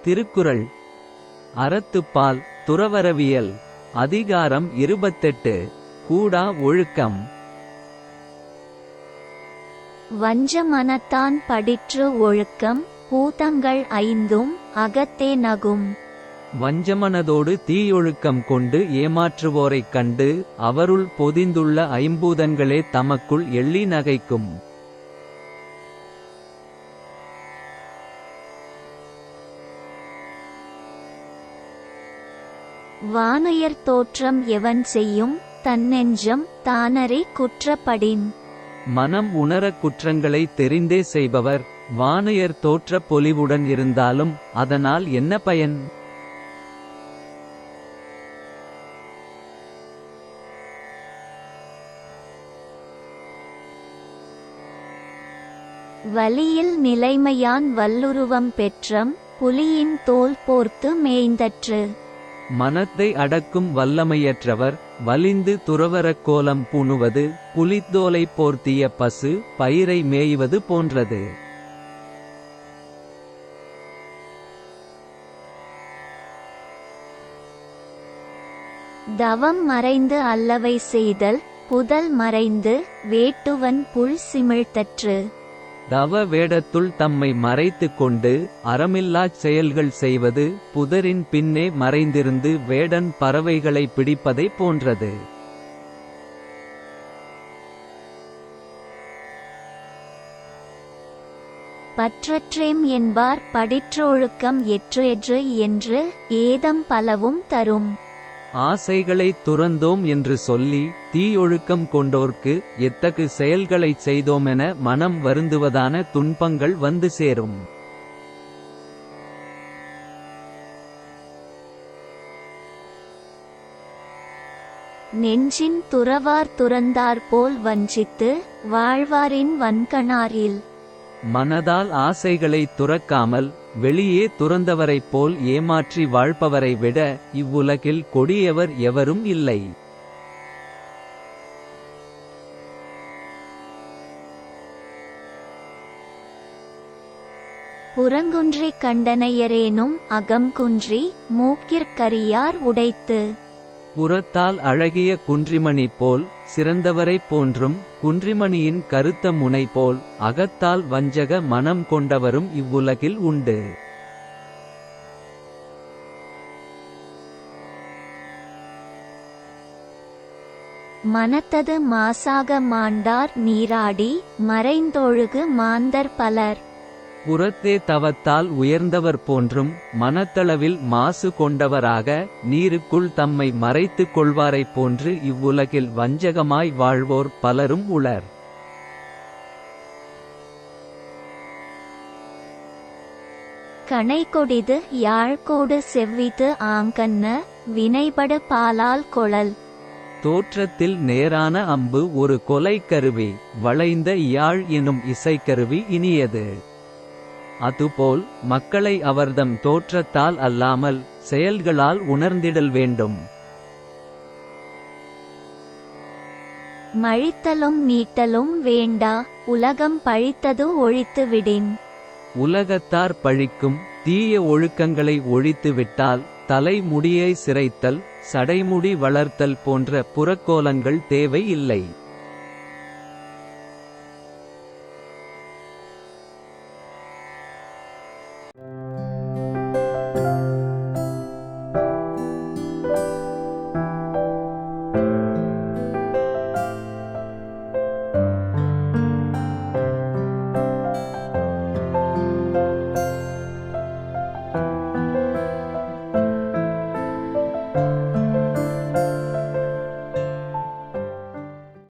திருக்குறள் அறத்துப்பால் துறவரவியல் அதிகாரம் 28 கூடா ஒழுக்கம். வஞ்ச மனத்தான் படிற்று ஒழுக்கம் பூதங்கள் ஐந்தும் அகத்தே நகும். வஞ்சமனதோடு தீயொழுக்கம் கொண்டு ஏமாற்றுவோரைக் கண்டு அவருள் பொதிந்துள்ள ஐம்பூதங்களே தமக்குள் எள்ளி நகைக்கும். வானையர் தோற்றம் எவன் செய்யும் தன்னெஞ்சம் தானறி குற்றப்படின். மனம் உணர குற்றங்களை தெரிந்தே செய்பவர் வானையர் தோற்ற பொலிவுடன் இருந்தாலும் அதனால் என்ன பயன்? வலியில் நிலைமையான் வல்லுருவம் பெற்றம் புலியின் தோல் போர்த்து மேய்ந்தற்று. மனத்தை அடக்கும் வல்லமையற்றவர் வலிந்து துறவரக் கோலம் பூணுவது புலித்தோலை போர்த்திய பசு பயிரை மேய்வது போன்றது. தவம் மறைந்து அல்லவை செய்தல் புதல் மறைந்து வேட்டுவன் புல் சிமிழ்த்தற்று. தவ வேடத்துள் தம்மை மறைத்து கொண்டு அறமில்லாச் செயல்கள் செய்வது புதரின் பின்னே மறைந்திருந்து வேடன் பறவைகளை பிடிப்பதை போன்றது. பற்றற்றேம் என்பார் படிற்றொழுக்கம் எற்று என்று ஏதம் பலவும் தரும். ஆசைகளை துறந்தோம் என்று சொல்லி தீயொழுக்கம் கொண்டோர்க்கு எத்தகு செயல்களைச் செய்தோமென மனம் வருந்துவதான துன்பங்கள் வந்து சேரும். நெஞ்சின் துறவார் துறந்தார் போல் வஞ்சித்து வாழ்வாரின் வன்கணாரில். மனதால் ஆசைகளை துறக்காமல் வெளியே துறந்தவரைப் போல் ஏமாற்றி வாழ்பவரை விட இவ்வுலகில் கொடியவர் எவரும் இல்லை. புறங்குன்றி கண்டனையரேனும் அகம்குன்றி மூக்கிற் உடைத்து. புறத்தால் அழகிய குன்றிமணி போல் சிறந்தவரைப் போன்றும் குன்றிமணியின் கருத்த முனை போல் அகத்தால் வஞ்சக மனம் கொண்டவரும் இவ்வுலகில் உண்டு. மனத்தது மாசாக மாண்டார் நீராடி மறைந்தொழுகு மாந்தர் பலர். புறத்தே தவத்தால் உயர்ந்தவர் போன்றும் மனத்தளவில் மாசு கொண்டவராக நீருக்குள் தம்மை மறைத்துக் கொள்வாரைப் போன்று இவ்வுலகில் வஞ்சகமாய் வாழ்வோர் பலரும் உளர். கணைகொடிது யாழ்கோடு செவ்விது ஆங்கன்ன வினைபடு பாலால் கொளல். தோற்றத்தில் நேரான அம்பு ஒரு கொலை கருவி வளைந்த யாழ் எனும் இசைக்கருவி இனியது. அதுபோல் மக்களை அவர்தம் தோற்றத்தால் அல்லாமல் செயல்களால் உணர்ந்திடல் வேண்டும். மழித்தலும் நீட்டலும் வேண்டா உலகம் பழித்தது ஒழித்து விடின். உலகத்தார் பழிக்கும் தீய ஒழுக்கங்களை ஒழித்து விட்டால் தலை முடியை சிரைத்தல் சடைமுடி வளர்த்தல் போன்ற புறக்கோலங்கள் தேவை இல்லை.